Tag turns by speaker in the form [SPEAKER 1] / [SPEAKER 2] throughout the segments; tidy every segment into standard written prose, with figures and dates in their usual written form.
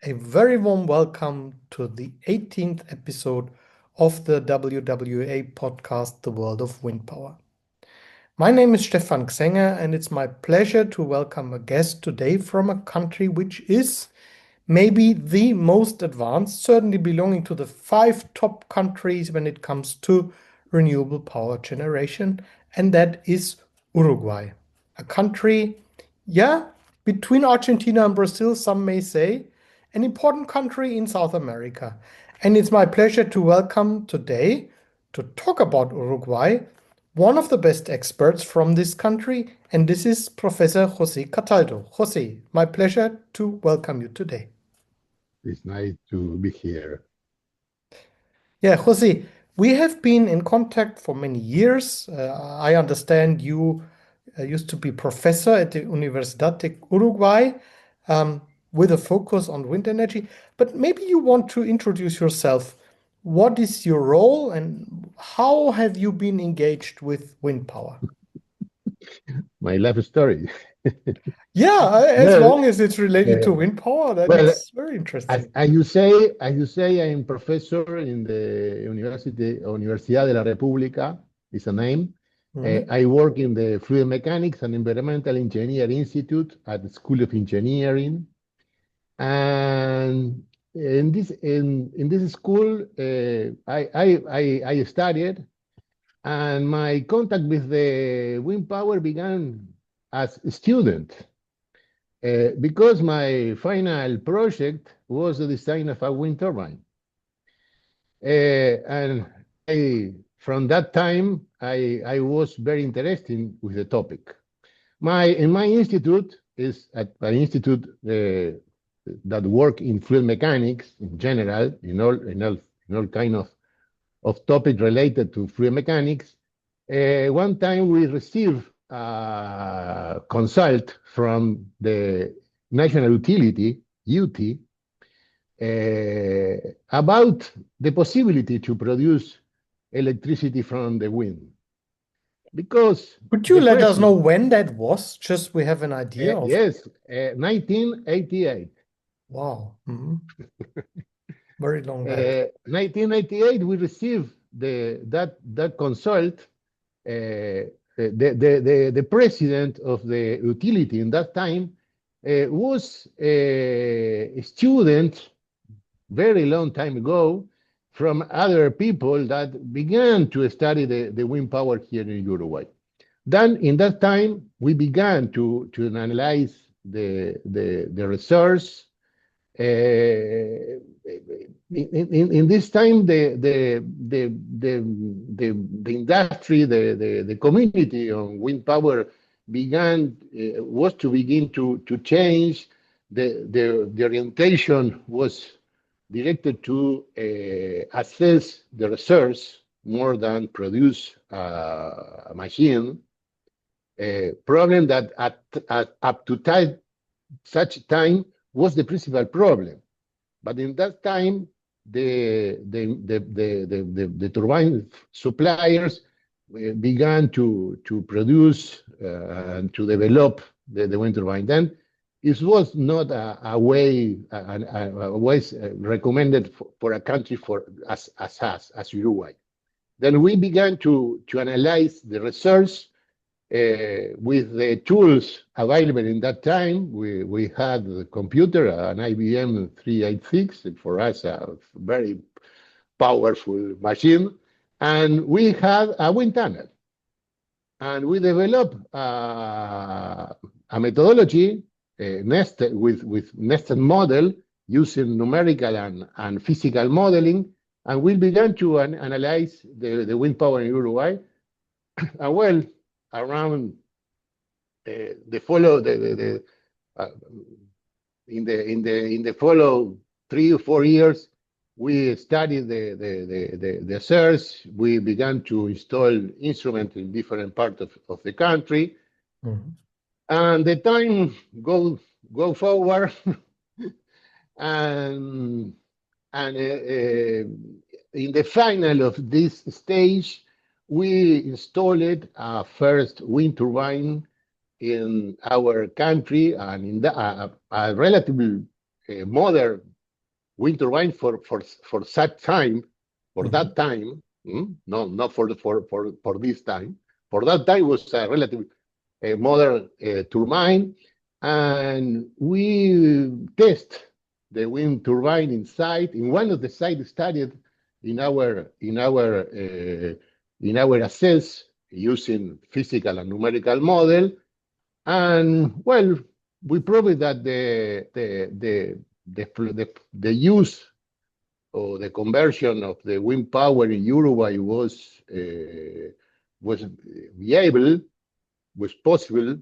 [SPEAKER 1] a very warm welcome to the 18th episode of the WWA podcast, The World of Wind Power. My name is Stefan Gsänger, and it's my pleasure to welcome a guest today from a country which is maybe the most advanced, certainly belonging to the 5 top countries when it comes to renewable power generation, and that is Uruguay. A country, between Argentina and Brazil, some may say, an important country in South America. And it's my pleasure to welcome today, to talk about Uruguay, one of the best experts from this country, and this is Professor José Cataldo. José, my pleasure to welcome you today.
[SPEAKER 2] It's nice to be here.
[SPEAKER 1] Yeah, José, we have been in contact for many years. I understand you used to be professor at the Universidad de Uruguay with a focus on wind energy. But maybe you want to introduce yourself. What is your role and how have you been engaged with wind power?
[SPEAKER 2] My life story.
[SPEAKER 1] Yeah, as
[SPEAKER 2] Well,
[SPEAKER 1] long as it's related to
[SPEAKER 2] uh,
[SPEAKER 1] wind power, then
[SPEAKER 2] well,
[SPEAKER 1] it's very
[SPEAKER 2] as,
[SPEAKER 1] interesting.
[SPEAKER 2] as you say, as you say, I'm professor in the Universidad de la República. Is a name.
[SPEAKER 1] Mhm.
[SPEAKER 2] I work in the Fluid Mechanics and Environmental Engineering Institute at the School of Engineering, and in this school, I studied. And my contact with the wind power began as a student because my final project was the design of a wind turbine. And from that time, I was very interested with the topic. In my institute is at an institute that work in fluid mechanics in general, in all kind of topic related to fluid mechanics. One time we received a consult from the national utility, UT, about the possibility to produce electricity from the wind. Because
[SPEAKER 1] Could you
[SPEAKER 2] the
[SPEAKER 1] let us know
[SPEAKER 2] president,
[SPEAKER 1] when that was? Just we have an idea of.
[SPEAKER 2] yes, 1988.
[SPEAKER 1] Wow. Mhm. Very long back.
[SPEAKER 2] 1998, we received that consult. The president of the utility in that time was a student very long time ago from other people that began to study the wind power here in Uruguay. Then, in that time, we began to analyze the research. In this time, the industry, the community on wind power was to begin to change. The orientation was directed to assess the research more than produce a machine. Problem that up to such time was the principal problem. But in that time, the turbine suppliers began to produce and to develop the wind turbine. Then it was not a way recommended for a country as us, as Uruguay. Then we began to analyze the research with the tools available in that time. We had the computer, an IBM 386, for us a very powerful machine, and we had a wind tunnel. And we developed a methodology nested with nested model using numerical and physical modeling, and we began to analyze the wind power in Uruguay. And well, around the follow in the follow 3 or 4 years, we studied the search. We began to install instruments in different parts of the country, and the time go forward, and in the final of this stage, we installed a first wind turbine in our country, and in a relatively modern wind turbine for that time, no, not for this time. For that time was a relatively modern turbine, and we test the wind turbine inside. In one of the sites studied in our assess using physical and numerical model, and well, we proved that the use or the conversion of the wind power in Uruguay was viable, was possible,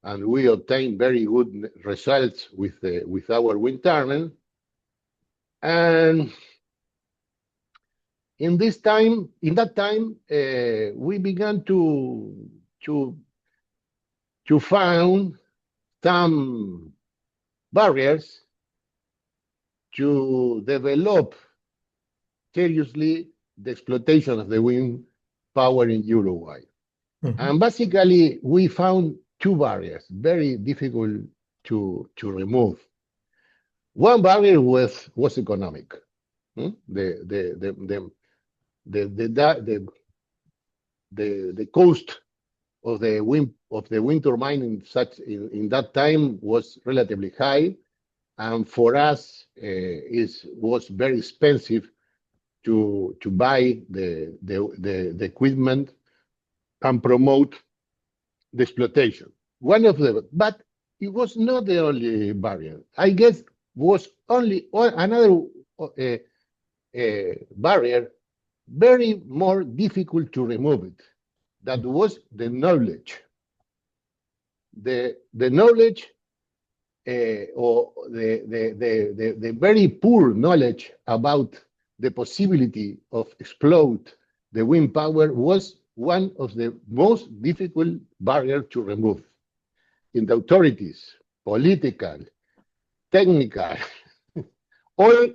[SPEAKER 2] and we obtained very good results with our wind turbine. And in that time, we began to find some barriers to develop seriously the exploitation of the wind power in Uruguay. And basically, we found two barriers, very difficult to remove. One barrier was economic. The cost of the wind turbine in that time was relatively high, and for us was very expensive to buy the equipment and promote the exploitation. But it was not the only barrier. I guess was only another barrier, very more difficult to remove it. That was the knowledge. The knowledge or the very poor knowledge about the possibility of exploit the wind power was one of the most difficult barriers to remove in the authorities, political, technical, all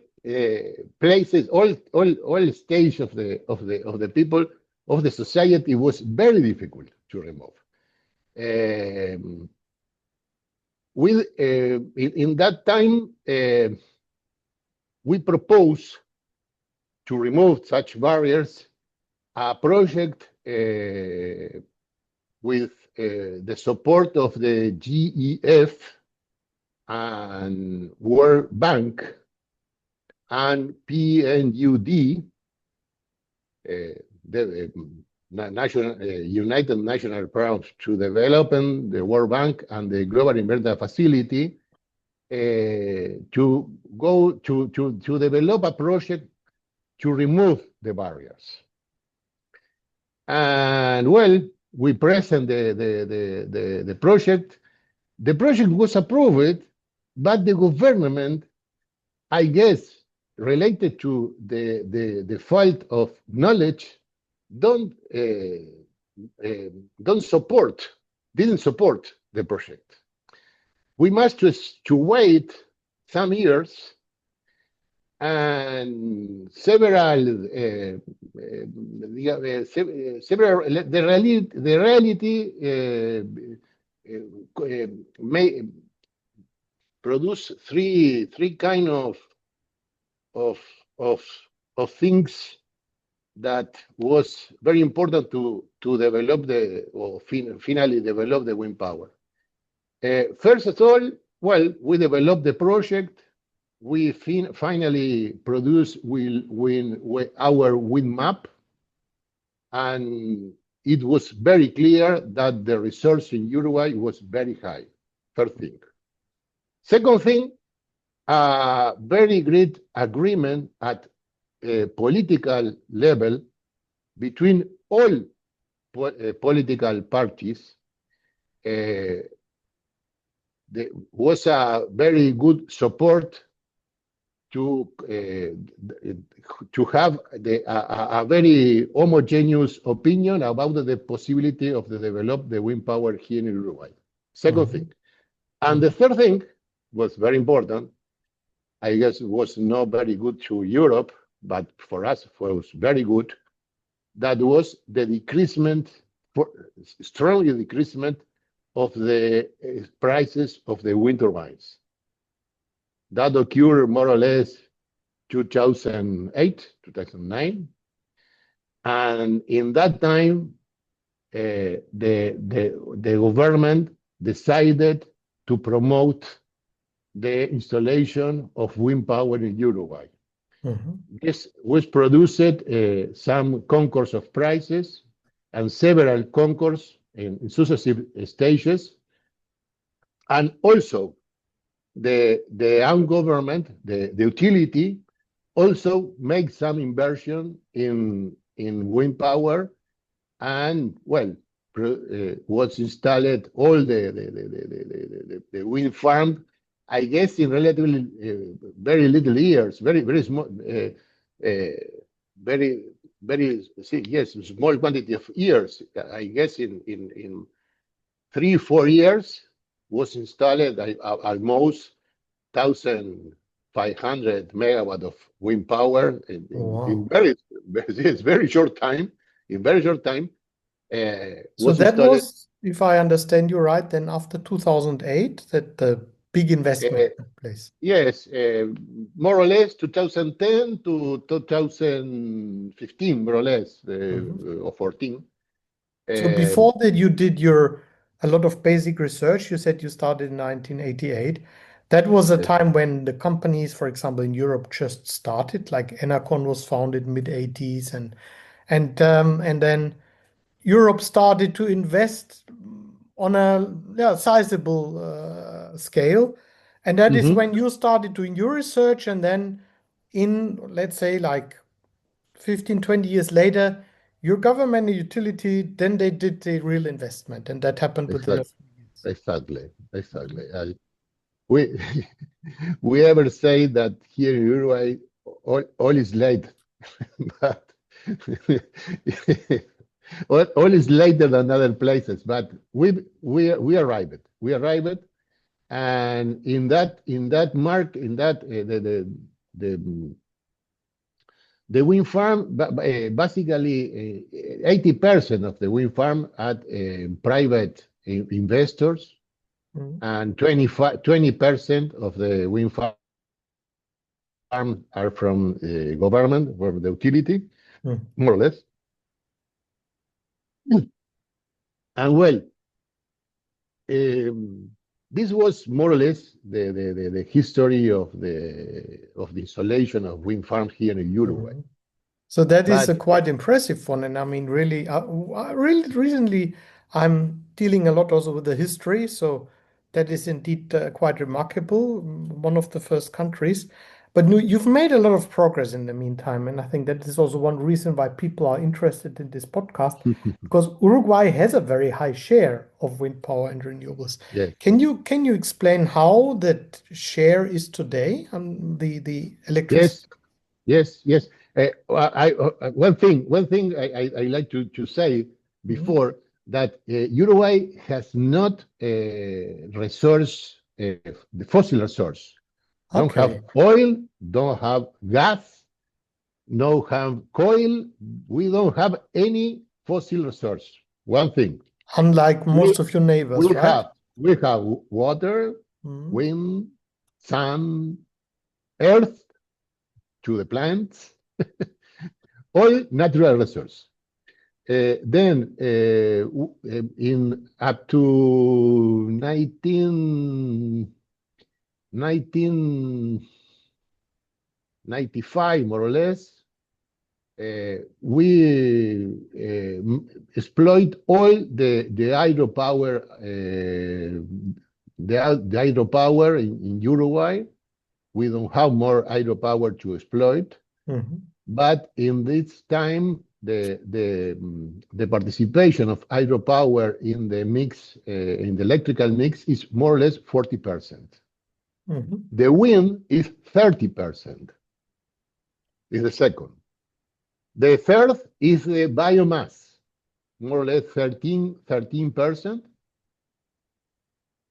[SPEAKER 2] places, all stages of the people, of the society was very difficult to remove. In that time, we proposed to remove such barriers a project with the support of the GEF and World Bank and PNUD, the United National Programs to Development, the World Bank, and the Global Investment Facility to develop a project to remove the barriers. And well, we present the project. The project was approved, but the government, I guess, related to the fault of knowledge, didn't support the project. We must to wait some years, and the reality may produce three kind of things that was very important to develop finally develop the wind power. First of all, well, we developed the project. We finally produced our wind map, and it was very clear that the resource in Uruguay was very high. First thing. Second thing, a very great agreement at a political level between all political parties. There was a very good support to have a very homogeneous opinion about the possibility of develop the wind power here in Uruguay. Second thing. And the third thing was very important. I guess it was not very good to Europe, but for us it was very good. That was the strongly decreasement of the prices of the wind turbines. That occurred more or less 2008, 2009. And in that time, the government decided to promote the installation of wind power in Uruguay. This was produced some concourse of prices and several concourse in successive stages. And also the own government, the utility, also make some inversion in wind power, and well, was installed all the wind farm, I guess in relatively very little years, very small, yes, small quantity of years. I guess in 3-4 years was installed almost 1,500 megawatt of wind power in very short time. In very short time,
[SPEAKER 1] so that installed. Was, if I understand you right, then after 2008 that the big investment took place.
[SPEAKER 2] Yes, more or less 2010 to 2015, more or less, or 14.
[SPEAKER 1] So before that, you did a lot of basic research. You said you started in 1988. That was a time when the companies, for example, in Europe just started, like Enercon was founded mid-80s, and then Europe started to invest on a sizable scale. And that is when you started doing your research, and then in, let's say, like 15, 20 years later, your government and utility, then they did the real investment, and that happened within a few years.
[SPEAKER 2] Exactly. We ever say that here in Uruguay, all is late, but all is later than other places. But we arrived. We arrived, and in that mark, in that the wind farm, basically 80% of the wind farm at private investors, and 20% of the wind farm are from government, from the utility, more or less. And well, this was more or less the history of the installation of wind farms here in Uruguay.
[SPEAKER 1] So that is a quite impressive one, and I mean, really recently I'm dealing a lot also with the history, so that is indeed quite remarkable. One of the first countries, but you've made a lot of progress in the meantime, and I think that is also one reason why people are interested in this podcast, because Uruguay has a very high share of wind power and renewables.
[SPEAKER 2] Yes.
[SPEAKER 1] Can you explain how that share is today on the electricity?
[SPEAKER 2] Yes. One thing I like to say before that Uruguay has not resource, the fossil resource. Don't have oil, don't have gas, no have coal. We don't have any fossil resource. One thing.
[SPEAKER 1] Unlike most of your neighbors, right?
[SPEAKER 2] We have water, wind, sun, earth to the plants, all natural resource. Then in up to 1995, more or less, we exploit all the hydropower, the hydropower in Uruguay. We don't have more hydropower to exploit, but in this time, the participation of hydropower in the mix, in the electrical mix, is more or less 40%. The wind is 30%. Is the second. The third is the biomass, more or less 13%.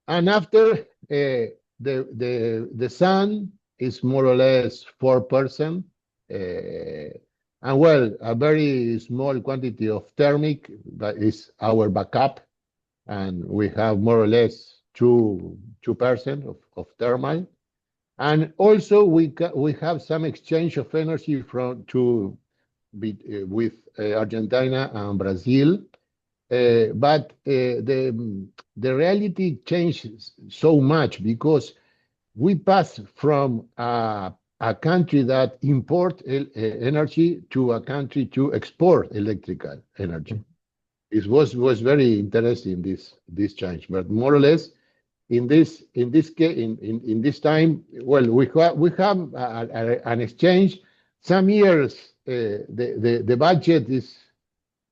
[SPEAKER 2] And after the sun is more or less 4%. And well, a very small quantity of thermic that is our backup, and we have more or less 2% of thermal. And also we have some exchange of energy with Argentina and Brazil. But the reality changes so much because we pass from a country that import energy to a country to export electrical energy. It was very interesting this change, but more or less in this time, well, we have an exchange. Some years the budget is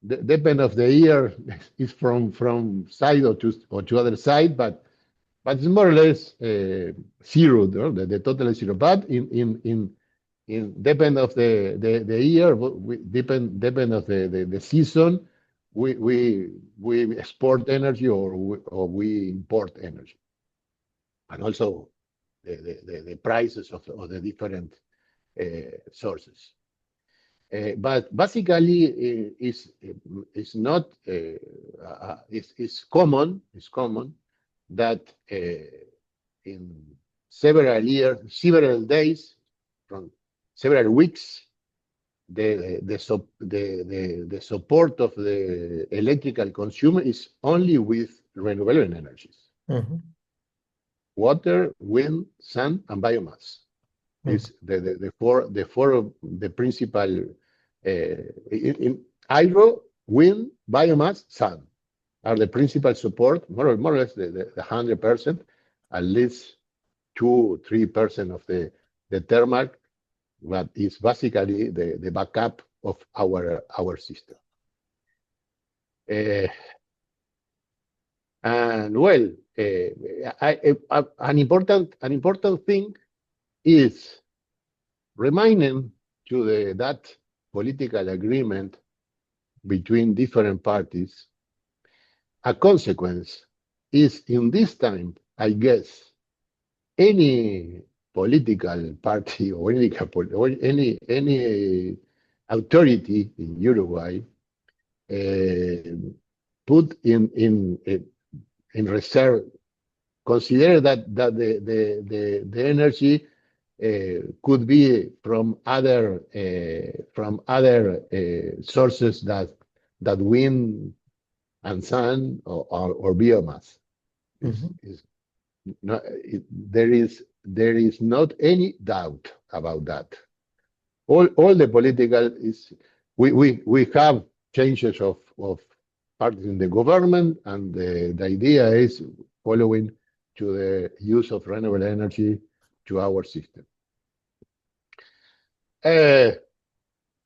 [SPEAKER 2] depend of the year is from side or to other side, but it's more or less zero. No? The total is zero. But in depend of the year, depend of the season, we export energy or we import energy, and also the prices of the different sources. But basically, it's not it's common that in several days, from several weeks, the support of the electrical consumer is only with renewable energies.
[SPEAKER 1] Mm-hmm.
[SPEAKER 2] Water, wind, sun, and biomass. Is the principal in hydro, wind, biomass, sun are the principal support, more or less the 100%, at least 2-3% of the thermal, but it's basically the backup of our system. And well, an important thing is reminding to that political agreement between different parties. A consequence is in this time, I guess, any political party or any authority in Uruguay put in reserve, consider that the energy could be from other sources that wind and sun or biomass. There is not any doubt about that. All the political is we have changes of parties in the government, and the idea is following to the use of renewable energy to our system.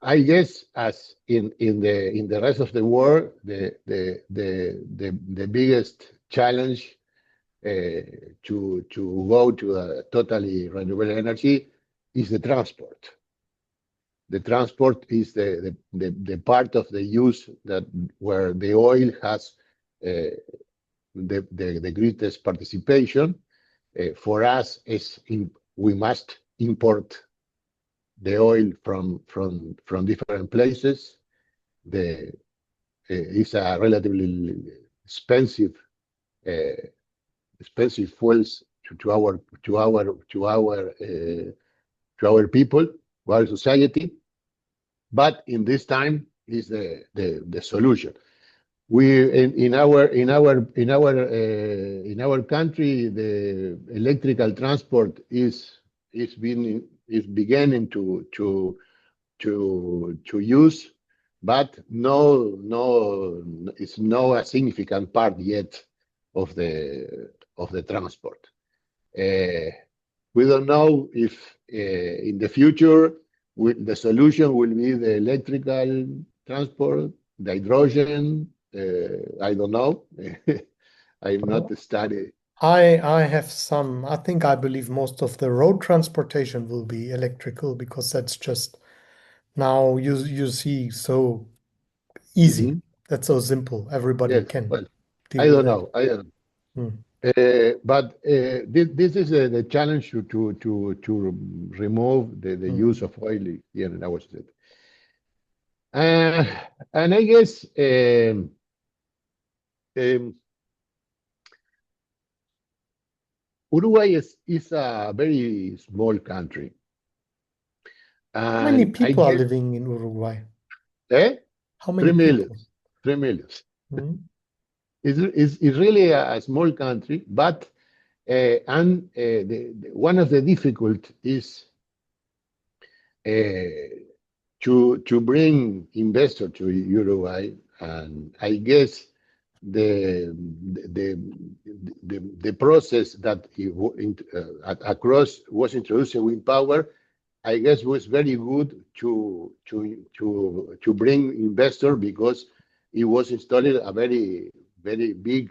[SPEAKER 2] I guess, as in the rest of the world, the biggest challenge to go to a totally renewable energy is the transport. The transport is the part of the use where the oil has the greatest participation. For us, we must import the oil from different places. It's a relatively expensive fuels to our people, to our society. But in this time is the solution. We in our country, the electrical transport is beginning to use, but it's no a significant part yet of the transport. We don't know if in the future the solution will be the electrical transport, the hydrogen. I don't know. I'm not studying.
[SPEAKER 1] I believe most of the road transportation will be electrical, because that's just now you see so easy.
[SPEAKER 2] Mm-hmm.
[SPEAKER 1] That's so simple. Everybody
[SPEAKER 2] Yes.
[SPEAKER 1] can
[SPEAKER 2] Well,
[SPEAKER 1] deal
[SPEAKER 2] I
[SPEAKER 1] with
[SPEAKER 2] don't
[SPEAKER 1] that.
[SPEAKER 2] know. I don't know. But this is the challenge to remove the use of oil here in our state. And I guess Uruguay is a very small country,
[SPEAKER 1] How many
[SPEAKER 2] and I
[SPEAKER 1] people are
[SPEAKER 2] guess
[SPEAKER 1] living in Uruguay?
[SPEAKER 2] eh,
[SPEAKER 1] How
[SPEAKER 2] three
[SPEAKER 1] many
[SPEAKER 2] million,
[SPEAKER 1] people?
[SPEAKER 2] 3 million.
[SPEAKER 1] Mhm.
[SPEAKER 2] It's really a small country, but one of the difficult is uh, to bring investor to Uruguay, and I guess the the the process that across was introducing wind power, I guess was very good to bring investor because it was installing a very big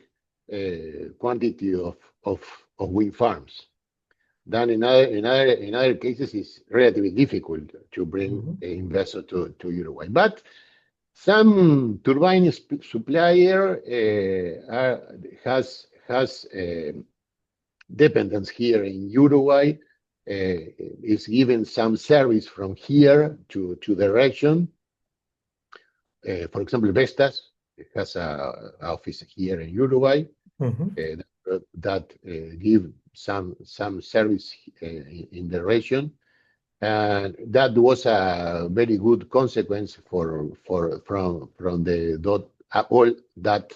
[SPEAKER 2] quantity of wind farms. Then in other cases, it's relatively difficult to bring
[SPEAKER 1] Mhm.
[SPEAKER 2] an investor to Uruguay. But some turbine supplier has dependence here in Uruguay. Is given some service from here to the region. For example, Vestas has a office here in Uruguay
[SPEAKER 1] Mhm.
[SPEAKER 2] that give some service in the region. And that was a very good consequence from the all that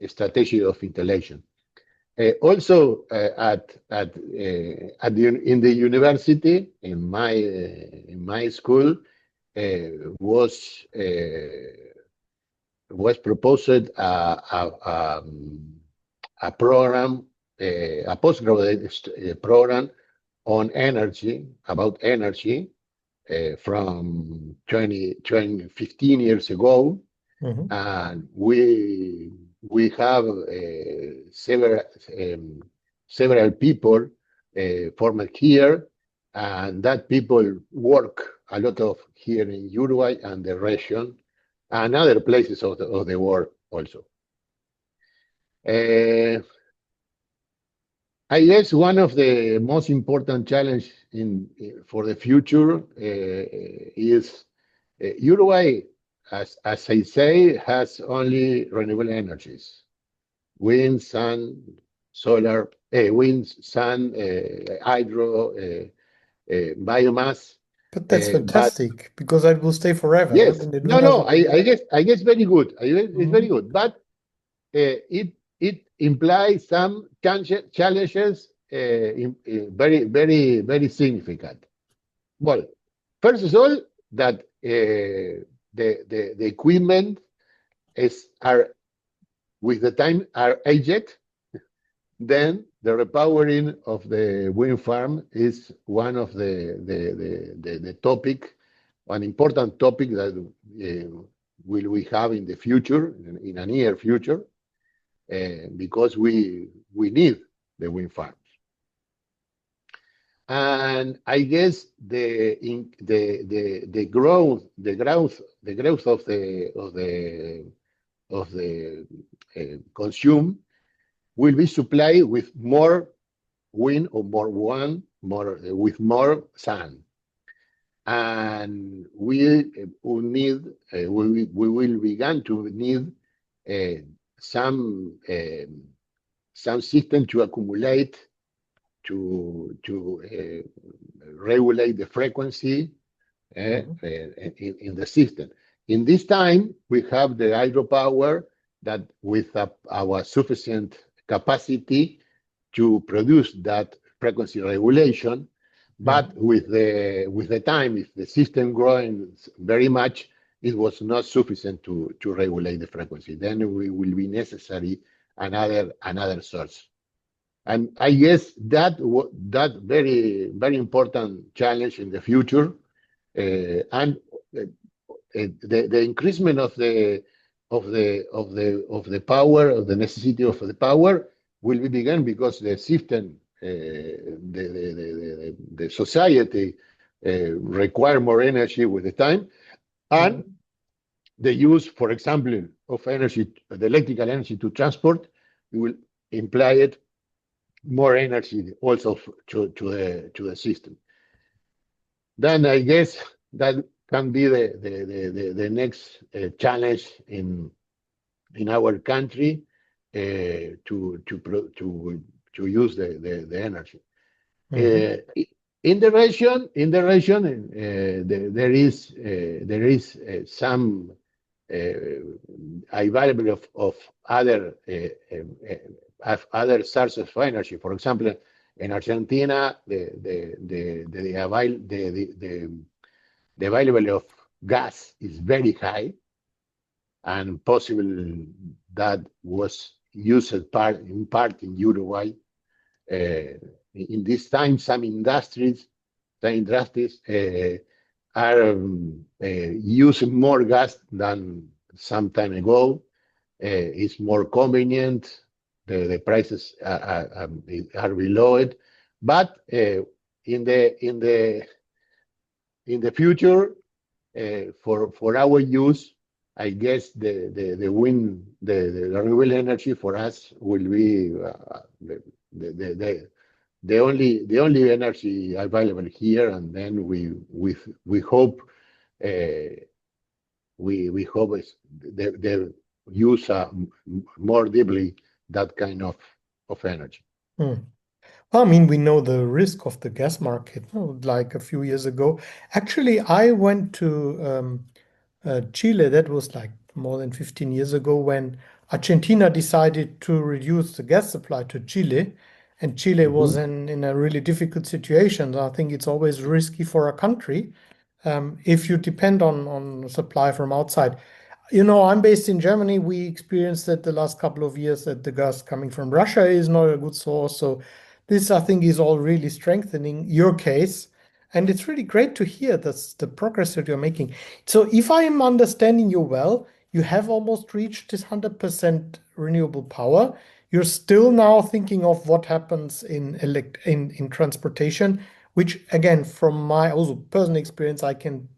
[SPEAKER 2] strategy of installation. Also, in the university, in my school, was proposed a program, a postgraduate program on energy, about energy, from 15 years ago,
[SPEAKER 1] Mhm.
[SPEAKER 2] and we have um, several people formed here, and that people work a lot of here in Uruguay and the region, and other places of the world also. Uh, I guess one of the most important challenge for the future is Uruguay, as I say, has only renewable energies: wind, sun, solar, wind, sun, hydro, biomass.
[SPEAKER 1] But that's
[SPEAKER 2] But
[SPEAKER 1] fantastic because I will stay forever
[SPEAKER 2] yes,
[SPEAKER 1] and they
[SPEAKER 2] no,
[SPEAKER 1] don't have
[SPEAKER 2] no,
[SPEAKER 1] a.
[SPEAKER 2] I guess very good. It's very
[SPEAKER 1] Mhm.
[SPEAKER 2] good, but it implies some challenges very significant. Well, first of all, that the equipment are with the time are aged. Then the repowering of the wind farm is one of the topic, an important topic that will we have in the future, in a near future, because we need the wind farms. And I guess the growth of the consume will be supplied with more wind or with more sun. And we will begin to need uh, some some system to accumulate to regulate the frequency
[SPEAKER 1] Mhm.
[SPEAKER 2] in the system. In this time, we have the hydropower that with our sufficient capacity to produce that frequency regulation. But
[SPEAKER 1] Mhm.
[SPEAKER 2] with the time, if the system growing very much, it was not sufficient to regulate the frequency. Then we will be necessary another source. And I guess that very important challenge in the future, and the increasement of the power, of the necessity of the power, will be begun because the system, the society require more energy with the time, and
[SPEAKER 1] Mhm.
[SPEAKER 2] the use, for example, of energy, the electrical energy to transport, will imply it more energy also to the system. Then I guess that can be the next challenge in our country, to use the energy.
[SPEAKER 1] Mhm.
[SPEAKER 2] In the region, there is some available of other other sources of energy. For example, in Argentina, the available of gas is very high, and possible that was used in part in Uruguay. In this time, some industries are using more gas than some time ago. It's more convenient. The prices are below it, but in the future, for our use, I guess the wind, the renewable energy for us will be the, the, the the only energy available here, and then we hope we hope they use more deeply that kind of energy.
[SPEAKER 1] Mm. I mean, we know the risk of the gas market. Like a few years ago, actually, I went to Chile. That was like more than 15 years ago when Argentina decided to reduce the gas supply to Chile, and Chile was
[SPEAKER 2] Mhm.
[SPEAKER 1] in a really difficult situation. I think it's always risky for a country if you depend on supply from outside. I'm based in Germany. We experienced that the last couple of years that the gas coming from Russia is not a good source. So this, I think, is all really strengthening your case. And it's really great to hear that's the progress that you're making. So if I'm understanding you well, you have almost reached this 100% renewable power. You're still now thinking of what happens in transportation, which again, from my also personal experience, I can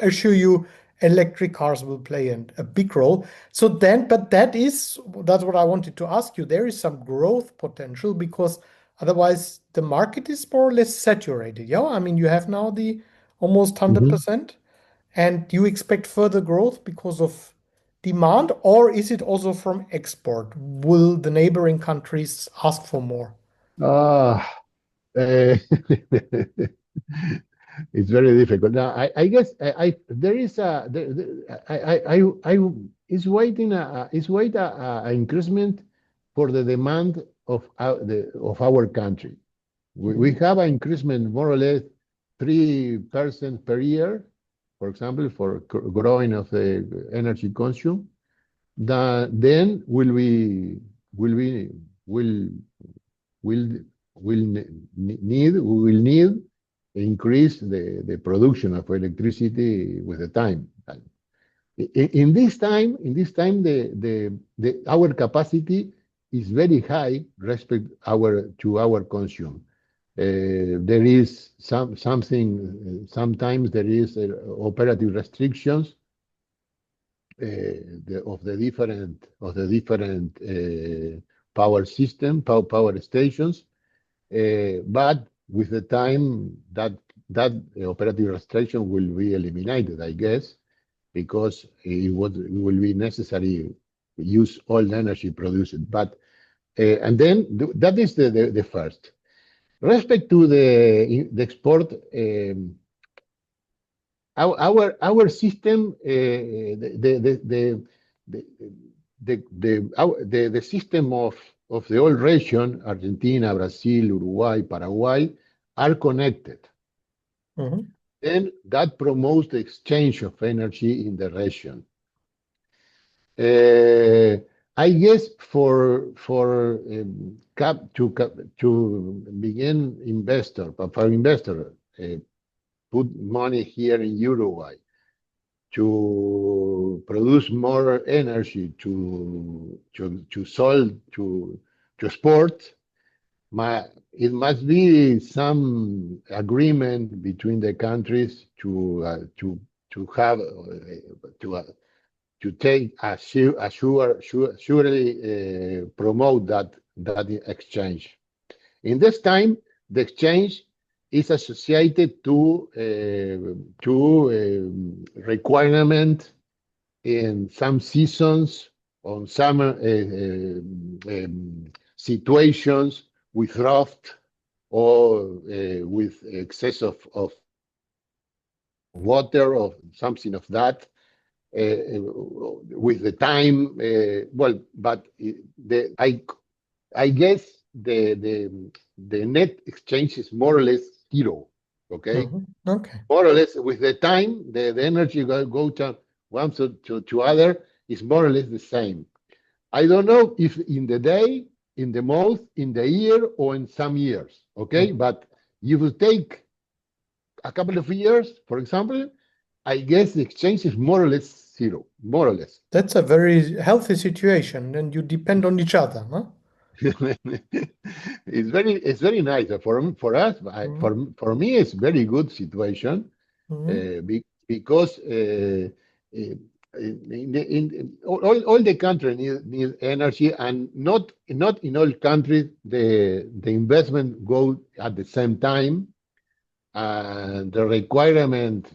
[SPEAKER 1] assure you electric cars will play a big role. So then, but that's what I wanted to ask you. There is some growth potential because otherwise the market is more or less saturated. Yeah, I mean you have now the almost
[SPEAKER 2] Mhm.
[SPEAKER 1] 100%, and you expect further growth because of demand, or is it also from export? Will the neighboring countries ask for more?
[SPEAKER 2] Ah, uh, it's very difficult. Now, I guess there is I is waiting a increasement for the demand of our country. We
[SPEAKER 1] Mhm.
[SPEAKER 2] have an increasement more or less 3% per year, for example, for growing of the energy consume. Then will we will will we will need increase the production of electricity with the time. In this time, our capacity is very high respect to our consume. There is sometimes there is operative restrictions of the different power system, power stations. But with the time, that operative restriction will be eliminated, I guess, because it will be necessary to use all the energy produced. But and then that is the first. Respect to the export, our system, the the system of the whole region, Argentina, Brazil, Uruguay, Paraguay, are connected.
[SPEAKER 1] Mhm.
[SPEAKER 2] Then that promotes the exchange of energy in the region. Uh, I guess for to begin investor, but for investor, put money here in Uruguay to produce more energy to sell to export. It must be some agreement between the countries to have to take surely promote that exchange. In this time, the exchange is associated to requirement in some seasons, on some situations with drought or with excess of water or something of that. With the time, but I guess the net exchange is more or less zero. Okay,
[SPEAKER 1] Okay.
[SPEAKER 2] more or less with the time, the energy go to one to other is more or less the same. I don't know if in the day, in the month, in the year, or in some years. Okay, but you will take a couple of years, for example, I guess the exchange is more or less zero, more or less.
[SPEAKER 1] That's a very healthy situation, and you depend on each other, huh?
[SPEAKER 2] It's very nice for us. For me, it's very good situation because all the country need energy, and not in all countries the investment go at the same time, and the requirement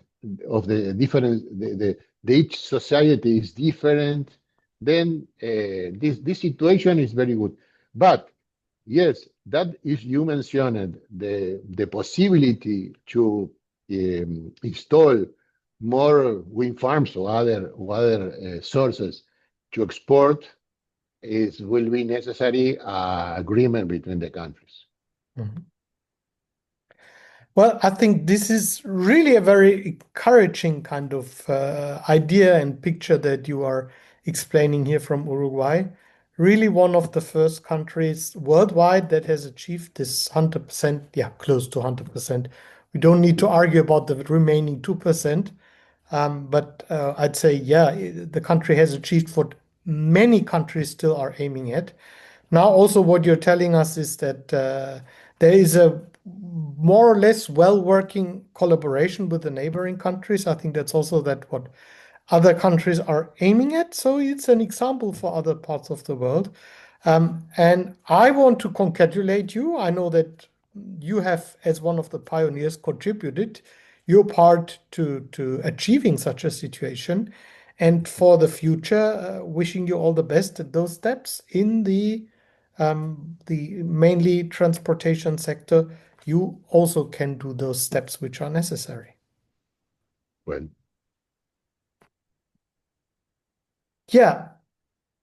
[SPEAKER 2] of the different each society is different. Then this situation is very good, but yes, that is, you mentioned the possibility to install more wind farms or other sources to export will be necessary agreement between the countries.
[SPEAKER 1] Well, I think this is really a very encouraging kind of idea and picture that you are explaining here from Uruguay. Really one of the first countries worldwide that has achieved this 100%, yeah, close to 100%. We don't need to argue about the remaining 2%. But I'd say, yeah, the country has achieved what many countries still are aiming at. Now, also, what you're telling us is that there is a more or less well-working collaboration with the neighboring countries. I think that's also what other countries are aiming at. So it's an example for other parts of the world. And I want to congratulate you. I know that you have, as one of the pioneers, contributed your part to achieving such a situation. And for the future, wishing you all the best at those steps in the mainly transportation sector. You also can do those steps which are necessary.
[SPEAKER 2] Well,
[SPEAKER 1] Yeah.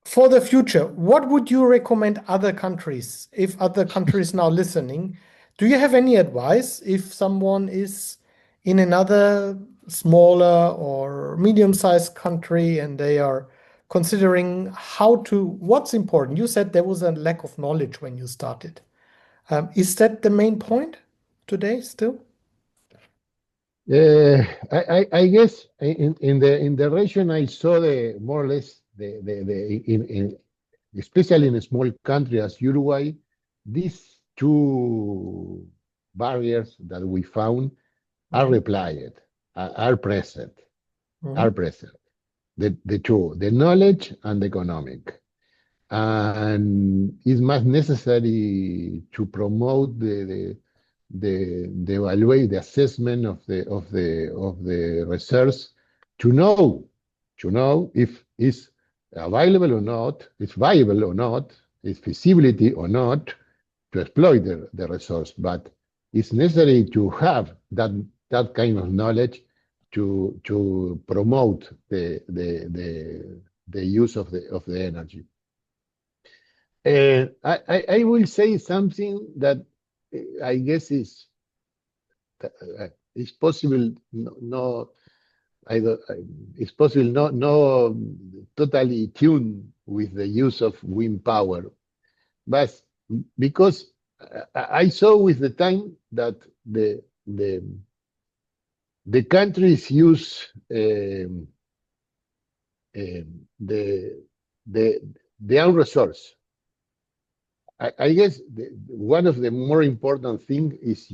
[SPEAKER 1] For the future, what would you recommend other countries, if other countries now listening? Do you have any advice if someone is in another smaller or medium-sized country and they are considering what's important? You said there was a lack of knowledge when you started. Is that the main point today still?
[SPEAKER 2] I guess in the region I saw the more or less in especially in a small country as Uruguay, these two barriers that we found are replied, are present, are present. The two, the knowledge and the economic. And it's much necessary to promote the evaluate the assessment of the research to know if it's available or not, it's viable or not, it's feasibility or not to exploit the resource. But it's necessary to have that kind of knowledge to promote the use of the energy. I will say something that I guess is possible. No, it's possible not totally tuned with the use of wind power, but because I saw with the time that the countries use the own resource. I guess one of the more important thing is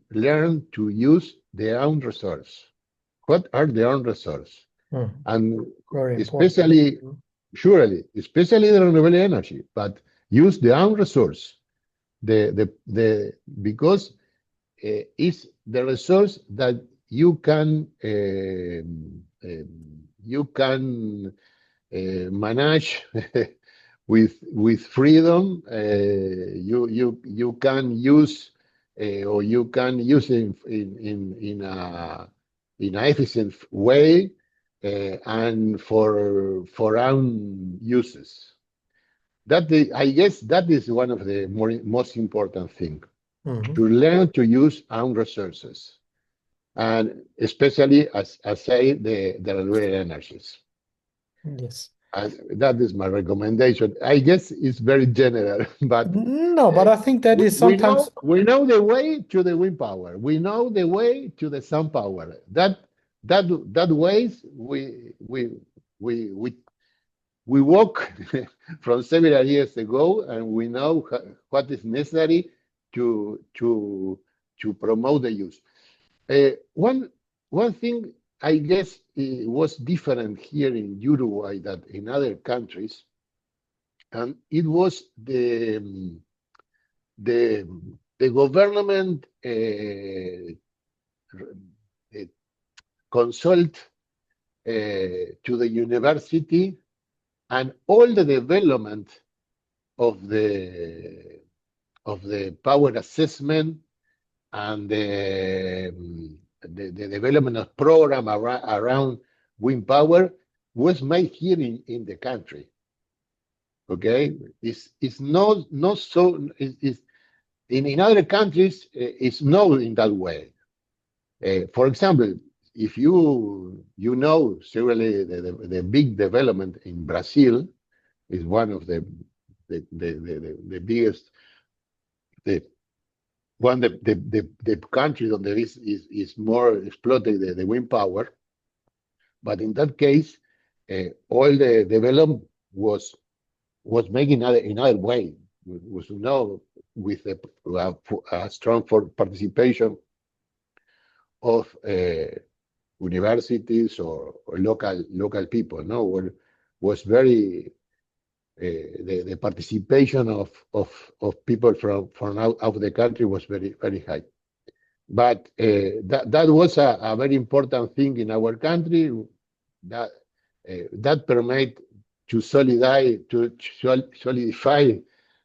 [SPEAKER 2] learn to use their own resource. What are their own resource? And especially the renewable energy, but use their own resource. Because it's the resource that you can manage with freedom, you can use or you can use it in a efficient way and for own uses. I guess that is one of the most important things,
[SPEAKER 1] Mhm.
[SPEAKER 2] to learn to use own resources, and especially as say the renewable energies.
[SPEAKER 1] Yes.
[SPEAKER 2] That is my recommendation. I guess it's very general, but
[SPEAKER 1] No, but
[SPEAKER 2] uh,
[SPEAKER 1] I think that is sometimes.
[SPEAKER 2] we know the way to the wind power. We know the way to the sun power. That ways we we we walk from several years ago, and we know what is necessary to promote the use. One thing I guess was different here in Uruguay than in other countries, and it was the the government consult to the university and all the development of the power assessment and the development of program around wind power was made here in the country. Okay, it's not so. It's, in other countries, it's not in that way. For example, if you know, surely the big development in Brazil is one of the biggest, the the country that there is more exploited the wind power. But in that case, all the development was making in other way, was with a strong for participation of universities or local people. No, was very the participation of people from out of the country was very high. But that was a very important thing in our country, that that permit to solidify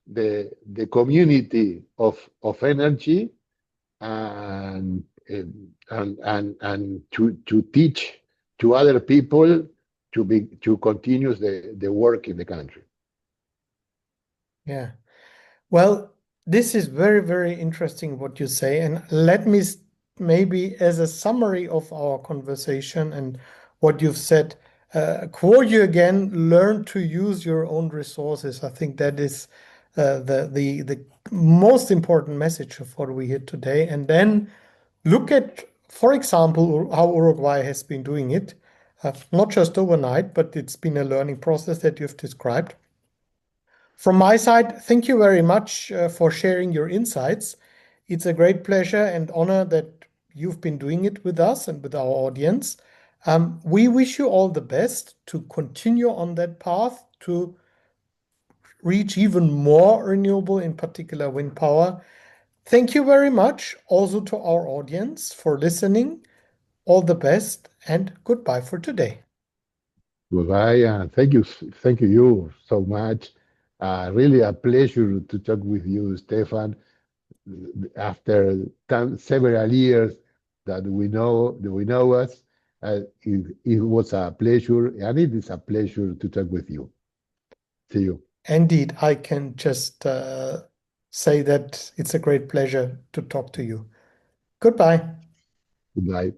[SPEAKER 2] the community of energy, and and to teach to other people to continue the work in the country.
[SPEAKER 1] Yeah. Well, this is very, very interesting what you say. And let me maybe, as a summary of our conversation and what you've said, quote you again, learn to use your own resources. I think that is the most important message of what we heard today. And then look at, for example, how Uruguay has been doing it, not just overnight, but it's been a learning process that you've described. From my side, thank you very much for sharing your insights. It's a great pleasure and honor that you've been doing it with us and with our audience. We wish you all the best to continue on that path to reach even more renewable, in particular wind power. Thank you very much also to our audience for listening. All the best and goodbye for today.
[SPEAKER 2] Goodbye, and thank you so much. Really a pleasure to talk with you, Stefan. After several years that we know us, it was a pleasure, and it is a pleasure to talk with you. See you.
[SPEAKER 1] Indeed, I can just say that it's a great pleasure to talk to you. Goodbye.
[SPEAKER 2] Goodbye.